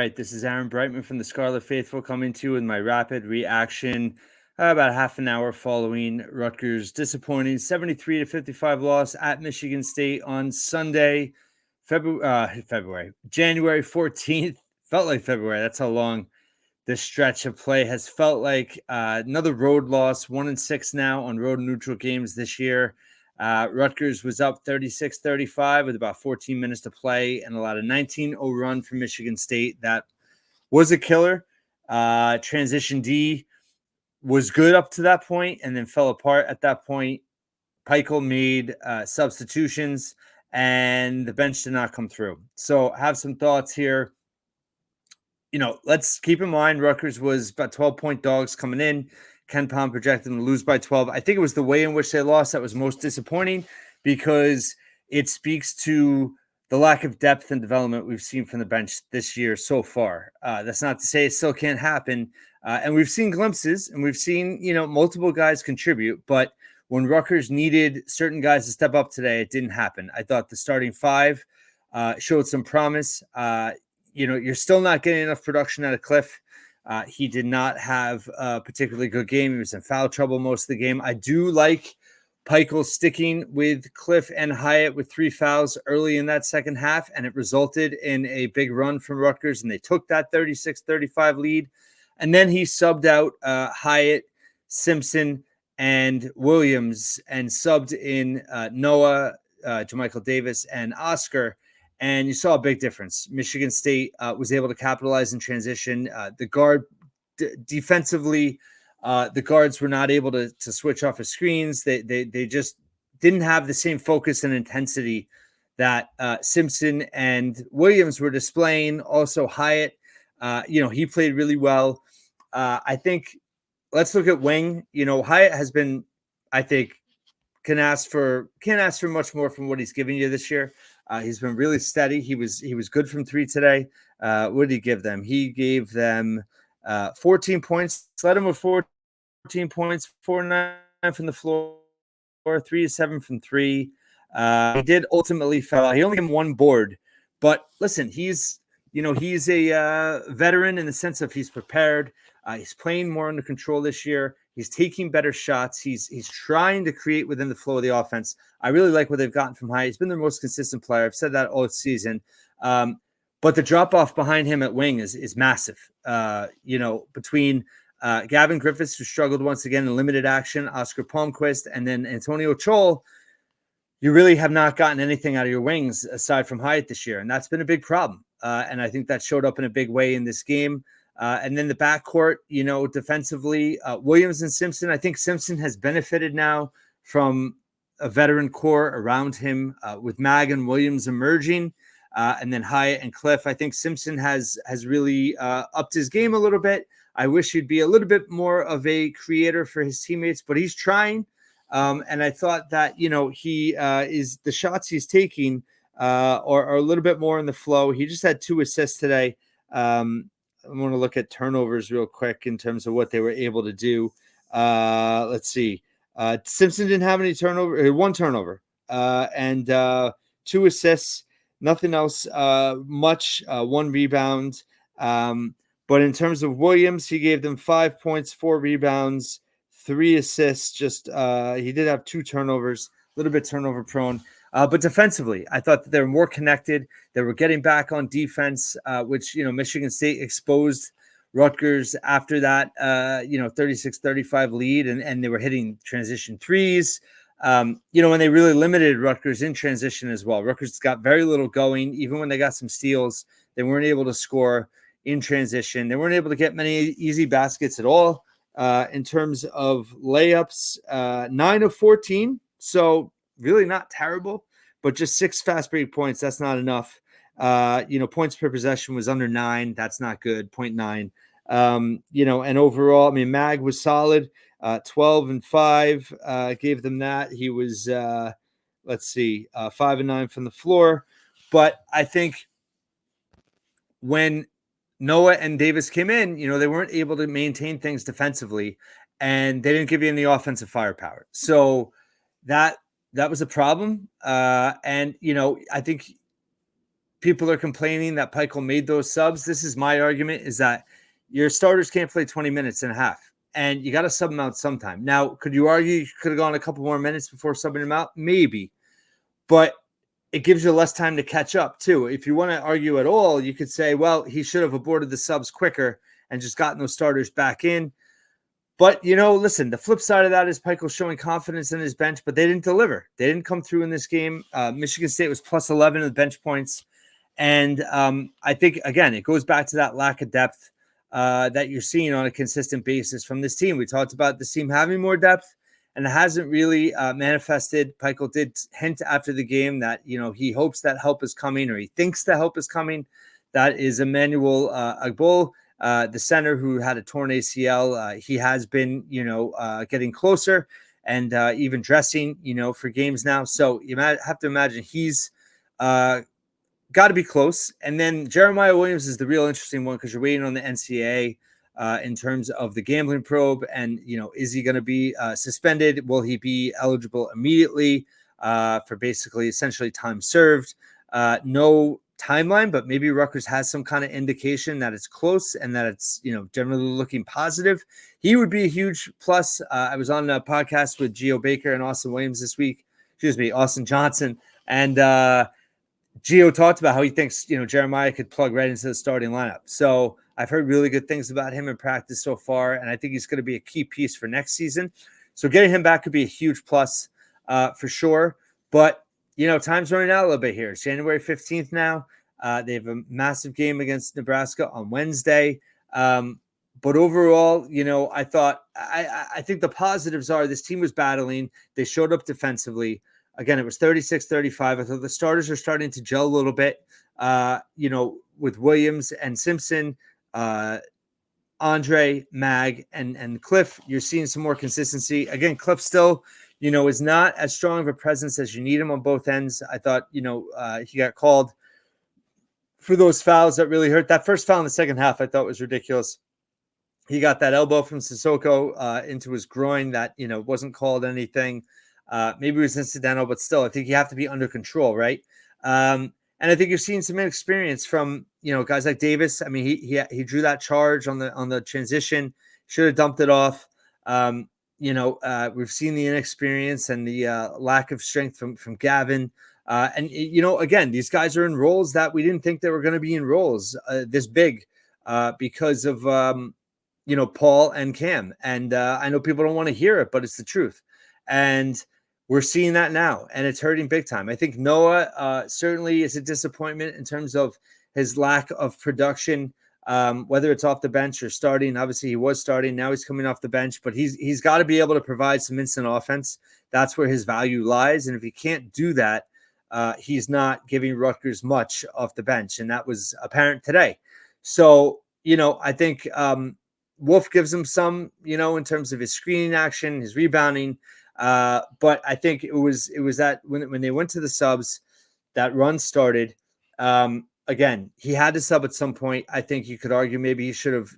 right, this is Aaron Brightman from the Scarlet Faithful coming to you with my rapid reaction about half an hour following Rutgers' disappointing 73 to 55 loss at Michigan State on Sunday, January 14th. Felt like February. That's how long this stretch of play has felt like. Another road loss, 1-6 now on road and neutral games this year. Rutgers was up 36-35 with about 14 minutes to play and allowed a 19-0 run from Michigan State. That was a killer. Transition D was good up to that point and then fell apart at that point. Peichel made substitutions and the bench did not come through. So have some thoughts here. Let's keep in mind Rutgers was about 12-point dogs coming in. Ken Pom projected them to lose by 12. I think it was the way in which they lost that was most disappointing because it speaks to the lack of depth and development we've seen from the bench this year so far. That's not to say it still can't happen. And we've seen glimpses and we've seen, multiple guys contribute. But when Rutgers needed certain guys to step up today, it didn't happen. I thought the starting five showed some promise. You're still not getting enough production out of Cliff. He did not have a particularly good game. He was in foul trouble most of the game. I do like Peichel sticking with Cliff and Hyatt with 3 fouls early in that second half, and it resulted in a big run from Rutgers, and they took that 36-35 lead. And then he subbed out Hyatt, Simpson, and Williams, and subbed in Noah, Jermichael Davis, and Oscar. And you saw a big difference. Michigan State was able to capitalize in transition. Defensively, the guards were not able to switch off of screens. They just didn't have the same focus and intensity that Simpson and Williams were displaying. Also, Hyatt, he played really well. I think let's look at wing. Hyatt has been, I think, can't ask for much more from what he's giving you this year. He's been really steady. He was good from three today. What did he give them? He gave them 14 points. Led him with 14 points, 4-9 from the floor, 3-7 from three. He did ultimately foul. He only gave him one board, but listen, he's a veteran in the sense of he's prepared. He's playing more under control this year. He's taking better shots. He's trying to create within the flow of the offense. I really like what they've gotten from Hyatt. He's been their most consistent player. I've said that all season. But the drop-off behind him at wing is massive. Between Gavin Griffiths, who struggled once again in limited action, Oscar Palmquist, and then Antonio Chol, you really have not gotten anything out of your wings aside from Hyatt this year. And that's been a big problem. And I think that showed up in a big way in this game. And then the backcourt, defensively, Williams and Simpson. I think Simpson has benefited now from a veteran core around him with Mag and Williams emerging. And then Hyatt and Cliff. I think Simpson has really upped his game a little bit. I wish he'd be a little bit more of a creator for his teammates, but he's trying. And I thought that, he is the shots he's taking are a little bit more in the flow. He just had 2 assists today. I want to look at turnovers real quick in terms of what they were able to do. Let's see. Simpson didn't have any turnover, 1 turnover, and 2 assists, nothing else much, 1 rebound. But in terms of Williams, he gave them 5 points, 4 rebounds, 3 assists. Just he did have 2 turnovers, a little bit turnover prone. But defensively, I thought that they were more connected. They were getting back on defense, which, Michigan State exposed Rutgers after that, 36-35 lead, and they were hitting transition threes. When they really limited Rutgers in transition as well. Rutgers got very little going. Even when they got some steals, they weren't able to score in transition. They weren't able to get many easy baskets at all. In terms of layups, 9 of 14. So really not terrible, but just 6 fast break points. That's not enough. Points per possession was under 9. That's not good. 0.9. And overall, Mag was solid. 12 and 5 gave them that. He was, 5 and 9 from the floor. But I think when Noah and Davis came in, they weren't able to maintain things defensively, and they didn't give you any offensive firepower. So that was a problem. I think people are complaining that Pikiell made those subs. This is my argument, is that your starters can't play 20 minutes and a half, and you got to sub them out sometime. Now, could you argue you could have gone a couple more minutes before subbing them out? Maybe, but it gives you less time to catch up too. If you want to argue at all, you could say, well, he should have aborted the subs quicker and just gotten those starters back in. But, listen, the flip side of that is Pikiell showing confidence in his bench, but they didn't deliver. They didn't come through in this game. Michigan State was plus 11 in the bench points. And I think, again, it goes back to that lack of depth that you're seeing on a consistent basis from this team. We talked about this team having more depth, and it hasn't really manifested. Pikiell did hint after the game that, he hopes that help is coming, or he thinks the help is coming. That is Emmanuel Agbol, the center who had a torn ACL. He has been, getting closer and even dressing, for games now. So you have to imagine he's got to be close. And then Jeremiah Williams is the real interesting one, because you're waiting on the NCAA in terms of the gambling probe. And, is he going to be suspended? Will he be eligible immediately for basically essentially time served? No timeline, but maybe Rutgers has some kind of indication that it's close and that it's, generally looking positive. He would be a huge plus. I was on a podcast with Gio Baker and Austin Williams this week. Austin Johnson. And Gio talked about how he thinks, Jeremiah could plug right into the starting lineup. So I've heard really good things about him in practice so far, and I think he's going to be a key piece for next season. So getting him back could be a huge plus for sure. But, time's running out a little bit here. It's January 15th now. They have a massive game against Nebraska on Wednesday. But overall, I think the positives are this team was battling. They showed up defensively. Again, it was 36-35. I thought the starters are starting to gel a little bit, with Williams and Simpson, Andre, Mag, and Cliff. You're seeing some more consistency. Again, Cliff still, is not as strong of a presence as you need him on both ends. I thought, he got called for those fouls that really hurt. That first foul in the second half I thought was ridiculous. He got that elbow from Sissoko into his groin that, wasn't called anything. Maybe it was incidental, but still, I think you have to be under control, right? And I think you're seeing some inexperience from, guys like Davis. I mean, he drew that charge on the transition, should have dumped it off. We've seen the inexperience and the lack of strength from Gavin. And again, these guys are in roles that we didn't think they were going to be in roles this big because of, Paul and Cam. And I know people don't want to hear it, but it's the truth. And we're seeing that now, and it's hurting big time. I think Noah certainly is a disappointment in terms of his lack of production, whether it's off the bench or starting. Obviously, he was starting. Now he's coming off the bench, but he's got to be able to provide some instant offense. That's where his value lies. And if he can't do that, he's not giving Rutgers much off the bench, and that was apparent today. So, I think Wolf gives him some, in terms of his screening action, his rebounding. But I think it was that when they went to the subs, that run started. Again, he had to sub at some point. I think you could argue maybe he should have,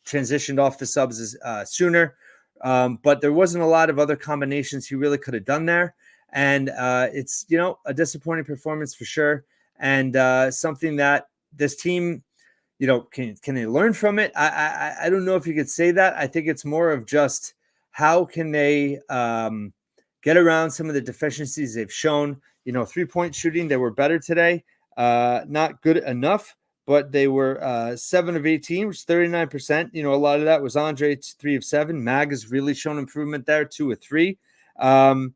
transitioned off the subs sooner. But there wasn't a lot of other combinations he really could have done there. And it's, a disappointing performance for sure. And something that this team, can they learn from it? I don't know if you could say that. I think it's more of just how can they get around some of the deficiencies they've shown. 3-point shooting, they were better today. Not good enough, but they were 7 of 18, which is 39%. A lot of that was Andre, 3 of 7. Mag has really shown improvement there, 2 of 3. And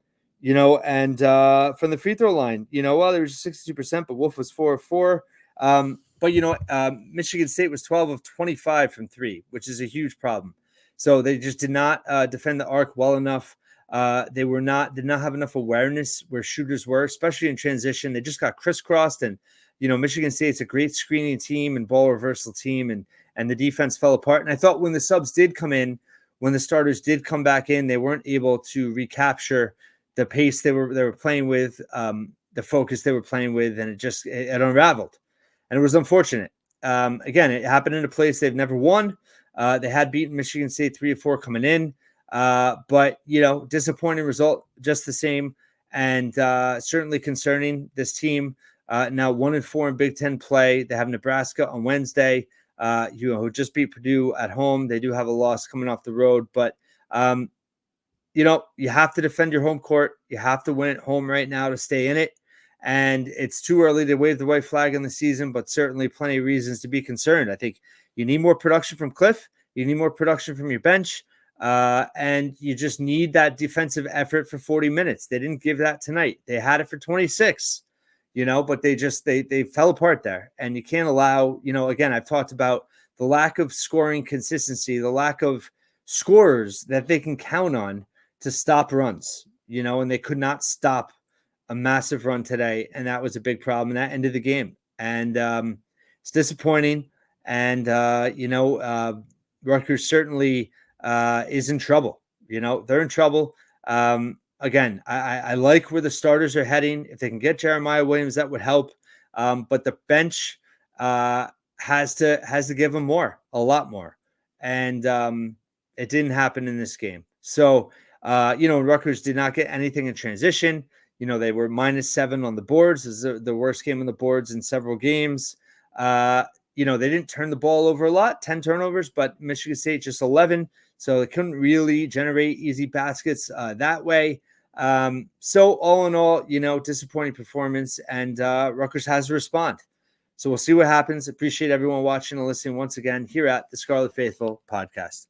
from the free throw line, they were 62%, but Wolf was 4 of 4. But Michigan State was 12 of 25 from 3, which is a huge problem. So they just did not defend the arc well enough. They did not have enough awareness where shooters were, especially in transition. They just got crisscrossed. And Michigan State's a great screening team and ball reversal team, and the defense fell apart. And I thought when the subs did come in, when the starters did come back in, they weren't able to recapture the pace they were playing with, the focus they were playing with, and it unraveled. And it was unfortunate. Again, it happened in a place they've never won. They had beaten Michigan State 3 of 4 coming in. But, disappointing result just the same. And certainly concerning. This team now 1-4 in Big Ten play. They have Nebraska on Wednesday, who just beat Purdue at home. They do have a loss coming off the road, but you have to defend your home court. You have to win at home right now to stay in it. And it's too early to wave the white flag in the season, but certainly plenty of reasons to be concerned. I think you need more production from Cliff. You need more production from your bench. And you just need that defensive effort for 40 minutes. They didn't give that tonight. They had it for 26, but they fell apart there. And you can't allow, again, I've talked about the lack of scoring consistency, the lack of scorers that they can count on to stop runs, and they could not stop a massive run today. And that was a big problem. And that ended the game. And it's disappointing. And, Rutgers certainly is in trouble. They're in trouble. Again, I like where the starters are heading. If they can get Jeremiah Williams, that would help. But the bench has to give them more, a lot more. And it didn't happen in this game. So, Rutgers did not get anything in transition. They were -7 on the boards. This is the worst game on the boards in several games. They didn't turn the ball over a lot, 10 turnovers, but Michigan State just 11. So they couldn't really generate easy baskets that way. So all in all, disappointing performance, and Rutgers has to respond. So we'll see what happens. Appreciate everyone watching and listening once again here at the Scarlet Faithful podcast.